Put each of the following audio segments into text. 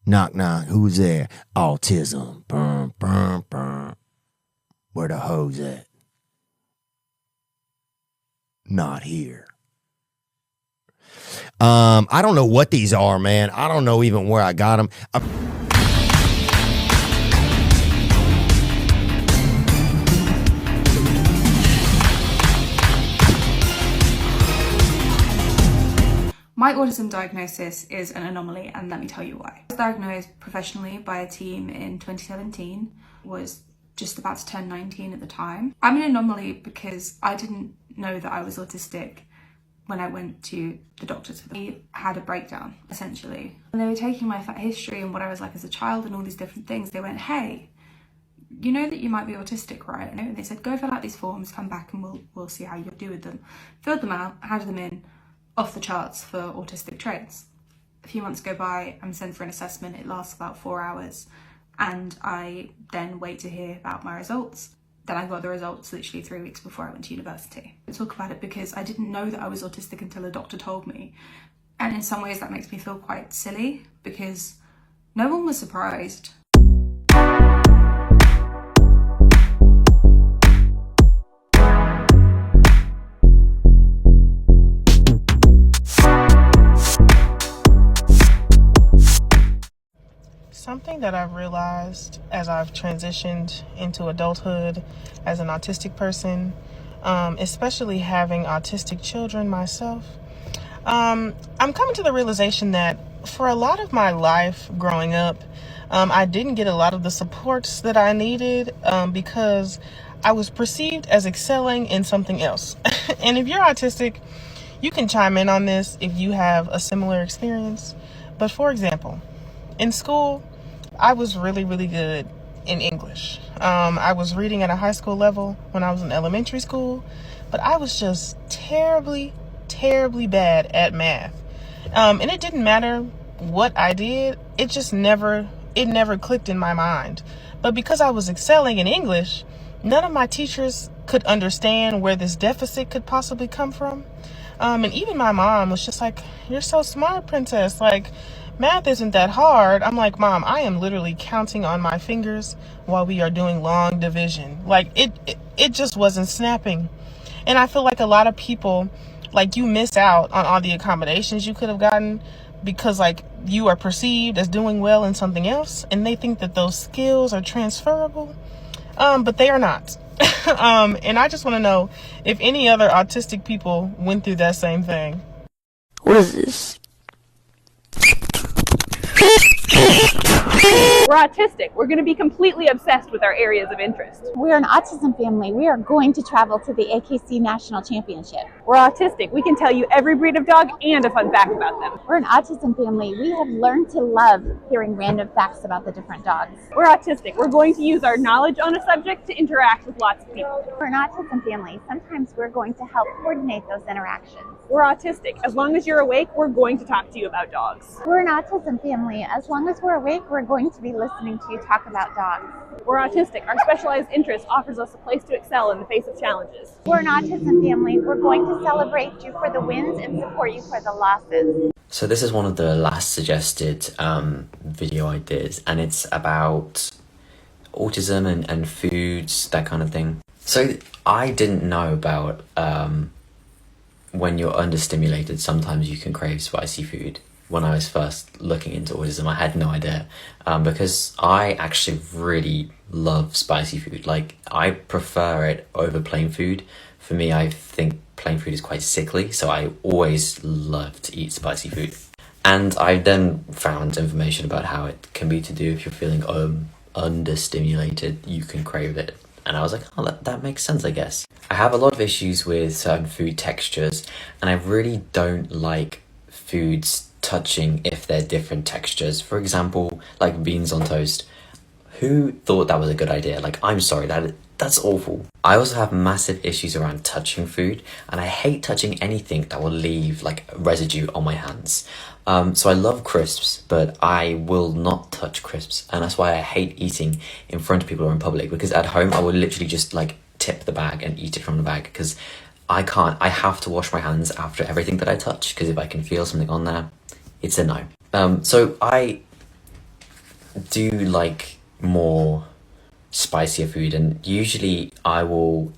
Knock, knock, who's there? Autism. Burn, burn, burn. Where the hoes at? Not here. I don't know what these are, man. I don't know even where I got them. My autism diagnosis is an anomaly, and let me tell you why. I was diagnosed professionally by a team in 2017, was just about to turn 19 at the time. I'm an anomaly because I didn't know that I was autistic when I went to the doctors. I had a breakdown, essentially. And they were taking my history and what I was like as a child and all these different things. They went, hey, you know that you might be autistic, right? And they said, go fill out these forms, come back and we'll see how you do with them. Filled them out, handed them in, off the charts for autistic traits. A few months go by, I'm sent for an assessment, it lasts about 4 hours, and I then wait to hear about my results. Then I got the results literally 3 weeks before I went to university. I talk about it because I didn't know that I was autistic until a doctor told me. And in some ways that makes me feel quite silly because no one was surprised. Something that I've realized as I've transitioned into adulthood as an autistic person, especially having autistic children myself, I'm coming to the realization that for a lot of my life growing up, I didn't get a lot of the supports that I needed because I was perceived as excelling in something else. And if you're autistic, you can chime in on this if you have a similar experience. But for example, in school, I was really, really good in English. I was reading at a high school level when I was in elementary school, but I was just terribly, terribly bad at math. And it didn't matter what I did, it never clicked in my mind. But because I was excelling in English, none of my teachers could understand where this deficit could possibly come from. And even my mom was just like, you're so smart, princess. Like, math isn't that hard. I'm like, Mom, I am literally counting on my fingers while we are doing long division. Like, it just wasn't snapping. And I feel like a lot of people, like, you miss out on all the accommodations you could have gotten because, like, you are perceived as doing well in something else, and they think that those skills are transferable, but they are not. And I just want to know if any other autistic people went through that same thing. What is this? We're autistic. We're going to be completely obsessed with our areas of interest. We're an autism family. We are going to travel to the AKC National Championship. We're autistic. We can tell you every breed of dog and a fun fact about them. We're an autism family. We have learned to love hearing random facts about the different dogs. We're autistic. We're going to use our knowledge on a subject to interact with lots of people. We're an autism family. Sometimes we're going to help coordinate those interactions. We're autistic. As long as you're awake, we're going to talk to you about dogs. We're an autism family. As long as we're awake, we're going to be listening to you talk about dogs. We're autistic. Our specialized interest offers us a place to excel in the face of challenges. We're an autism family. We're going to celebrate you for the wins and support you for the losses. So this is one of the last suggested video ideas, and it's about autism and foods, that kind of thing. So I didn't know about when you're understimulated, sometimes you can crave spicy food. When I was first looking into autism, I had no idea because I actually really love spicy food. Like, I prefer it over plain food. For me, I think plain food is quite sickly, so I always love to eat spicy food. And I then found information about how it can be to do if you're feeling understimulated, you can crave it. And I was like, oh, that makes sense, I guess. I have a lot of issues with certain food textures, and I really don't like foods touching if they're different textures. For example, like beans on toast. Who thought that was a good idea? Like, I'm sorry, that's awful. I also have massive issues around touching food, and I hate touching anything that will leave like residue on my hands. So I love crisps, but I will not touch crisps, and that's why I hate eating in front of people or in public, because at home I will literally just like tip the bag and eat it from the bag, because I can't. I have to wash my hands after everything that I touch, because if I can feel something on there, it's a no. So I do like more spicier food, and usually I will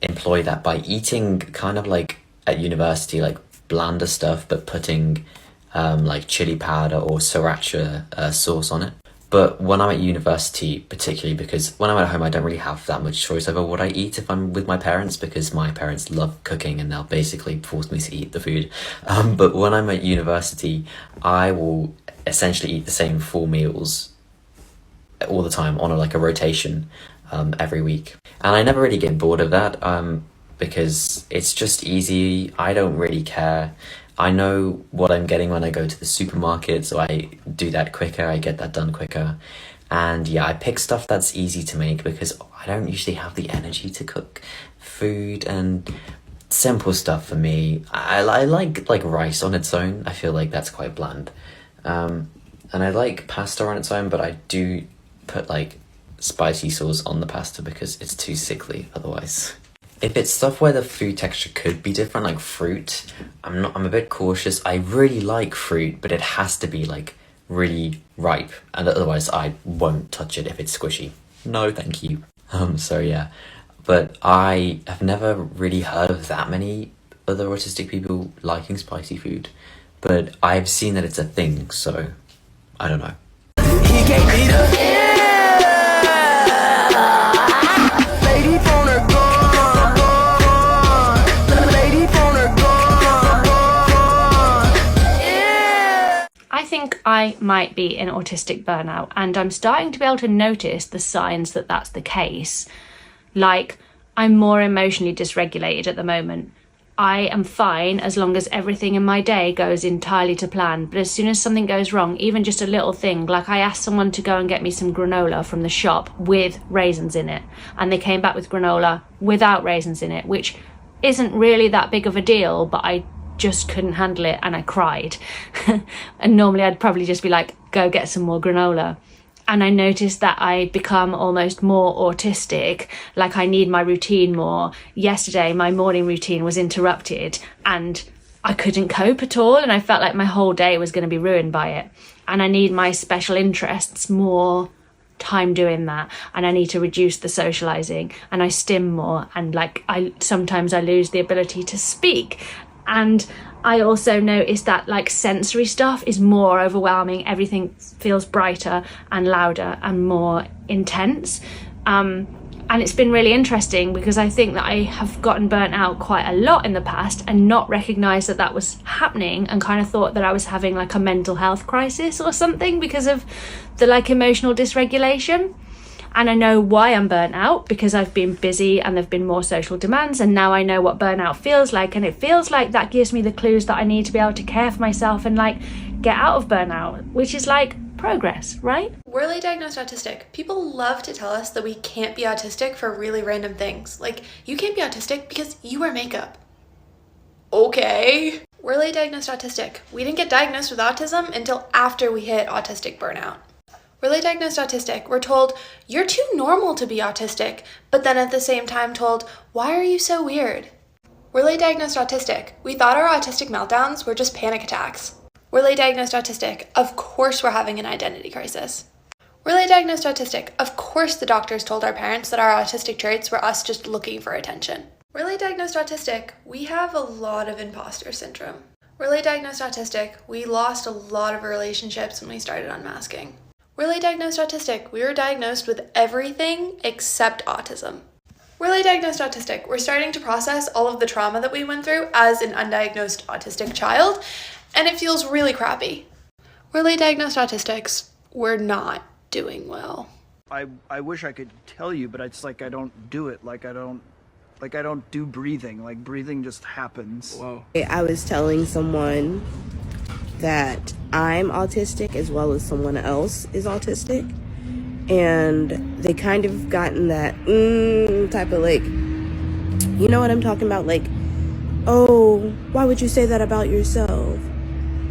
employ that by eating kind of like at university, like blander stuff, but putting like chili powder or sriracha sauce on it. But when I'm at university, particularly because when I'm at home, I don't really have that much choice over what I eat if I'm with my parents, because my parents love cooking and they'll basically force me to eat the food. But when I'm at university, I will essentially eat the same 4 meals all the time on like a rotation every week. And I never really get bored of that because it's just easy. I don't really care. I know what I'm getting when I go to the supermarket, so I do that quicker, I get that done quicker. And yeah, I pick stuff that's easy to make because I don't usually have the energy to cook food, and simple stuff for me. I like rice on its own. I feel like that's quite bland. And I like pasta on its own, but I do put like spicy sauce on the pasta because it's too sickly otherwise. If it's stuff where the food texture could be different, like fruit, I'm a bit cautious. I really like fruit, but it has to be like really ripe, and otherwise I won't touch it if it's squishy. No, thank you. So yeah, but I have never really heard of that many other autistic people liking spicy food, but I've seen that it's a thing, so I don't know. He gave me the I think I might be in autistic burnout, and I'm starting to be able to notice the signs that that's the case. Like, I'm more emotionally dysregulated at the moment. I am fine as long as everything in my day goes entirely to plan, but as soon as something goes wrong, even just a little thing, like I asked someone to go and get me some granola from the shop with raisins in it, and they came back with granola without raisins in it, which isn't really that big of a deal, but I just couldn't handle it and I cried. And normally I'd probably just be like, go get some more granola. And I noticed that I become almost more autistic, like I need my routine more. Yesterday, my morning routine was interrupted and I couldn't cope at all, and I felt like my whole day was going to be ruined by it. And I need my special interests more time doing that, and I need to reduce the socializing, and I stim more, and like sometimes I lose the ability to speak. And I also noticed that like sensory stuff is more overwhelming. Everything feels brighter and louder and more intense. And it's been really interesting because I think that I have gotten burnt out quite a lot in the past and not recognised that that was happening, and kind of thought that I was having like a mental health crisis or something because of the like emotional dysregulation. And I know why I'm burnt out, because I've been busy and there've been more social demands, and now I know what burnout feels like, and it feels like that gives me the clues that I need to be able to care for myself and like get out of burnout, which is like progress, right? We're late diagnosed autistic. People love to tell us that we can't be autistic for really random things. Like, you can't be autistic because you wear makeup. Okay. We're late diagnosed autistic. We didn't get diagnosed with autism until after we hit autistic burnout. We're late diagnosed autistic. We're told, you're too normal to be autistic, but then at the same time told, why are you so weird? We're late diagnosed autistic. We thought our autistic meltdowns were just panic attacks. We're late diagnosed autistic. Of course we're having an identity crisis. We're late diagnosed autistic. Of course the doctors told our parents that our autistic traits were us just looking for attention. We're late diagnosed autistic. We have a lot of imposter syndrome. We're late diagnosed autistic. We lost a lot of relationships when we started unmasking. We're late diagnosed autistic. We were diagnosed with everything except autism. We're late diagnosed autistic. We're starting to process all of the trauma that we went through as an undiagnosed autistic child, and it feels really crappy. We're late diagnosed autistics. We're not doing well. I wish I could tell you, but it's like I don't do it. I don't do breathing. Like, breathing just happens. Whoa. I was telling someone that I'm autistic as well as someone else is autistic, and they kind of gotten that type of like, you know what I'm talking about, like, oh, why would you say that about yourself?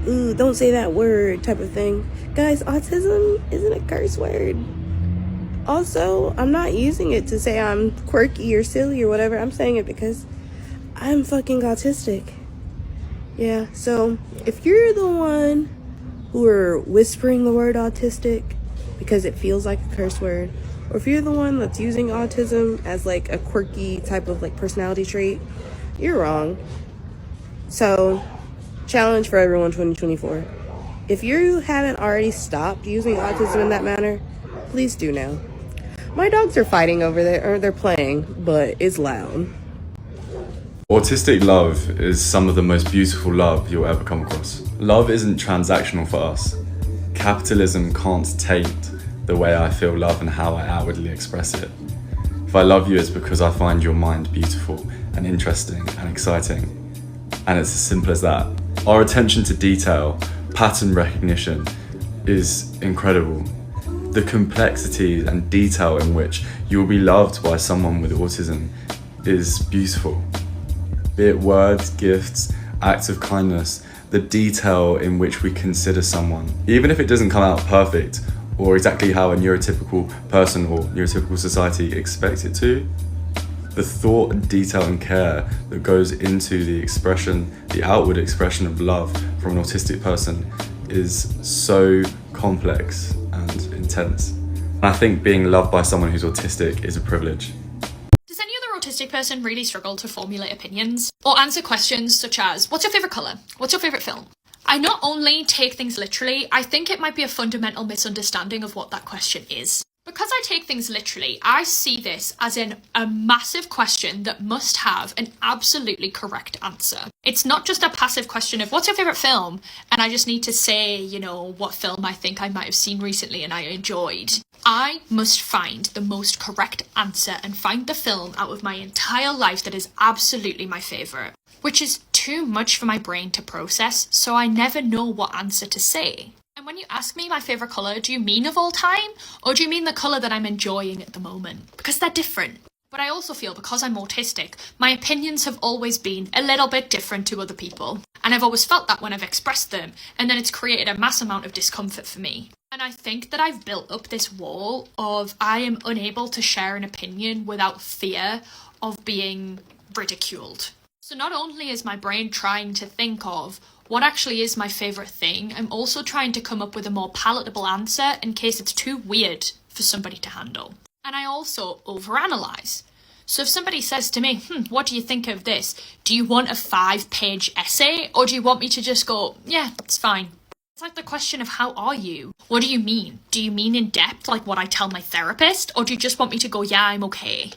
Ooh, don't say that word type of thing. Guys, autism isn't a curse word. Also, I'm not using it to say I'm quirky or silly or whatever. I'm saying it because I'm fucking autistic. Yeah, so if you're the one who are whispering the word autistic because it feels like a curse word, or if you're the one that's using autism as like a quirky type of like personality trait, you're wrong. So, challenge for everyone 2024. If you haven't already stopped using autism in that manner, please do now. My dogs are fighting over there, or they're playing, but it's loud. Autistic love is some of the most beautiful love you'll ever come across. Love isn't transactional for us. Capitalism can't taint the way I feel love and how I outwardly express it. If I love you, it's because I find your mind beautiful and interesting and exciting. And it's as simple as that. Our attention to detail, pattern recognition is incredible. The complexity and detail in which you will be loved by someone with autism is beautiful. Be it words, gifts, acts of kindness, the detail in which we consider someone. Even if it doesn't come out perfect or exactly how a neurotypical person or neurotypical society expects it to, the thought and detail and care that goes into the expression, the outward expression of love from an autistic person is so complex and intense. And I think being loved by someone who's autistic is a privilege. Does any other autistic person really struggle to formulate opinions or answer questions such as, what's your favourite colour? What's your favourite film? I not only take things literally, I think it might be a fundamental misunderstanding of what that question is. Because I take things literally, I see this as in a massive question that must have an absolutely correct answer. It's not just a passive question of, what's your favourite film? And I just need to say, you know, what film I think I might have seen recently and I enjoyed. I must find the most correct answer and find the film out of my entire life that is absolutely my favourite, which is too much for my brain to process, so I never know what answer to say. And when you ask me my favourite colour, do you mean of all time? Or do you mean the colour that I'm enjoying at the moment? Because they're different. But I also feel because I'm autistic, my opinions have always been a little bit different to other people. And I've always felt that when I've expressed them, and then it's created a mass amount of discomfort for me. And I think that I've built up this wall of I am unable to share an opinion without fear of being ridiculed. So not only is my brain trying to think of what actually is my favourite thing, I'm also trying to come up with a more palatable answer in case it's too weird for somebody to handle. And I also overanalyze. So if somebody says to me, what do you think of this? Do you want a 5-page essay? Or do you want me to just go, yeah, it's fine? It's like the question of how are you? What do you mean? Do you mean in depth like what I tell my therapist? Or do you just want me to go, yeah, I'm okay?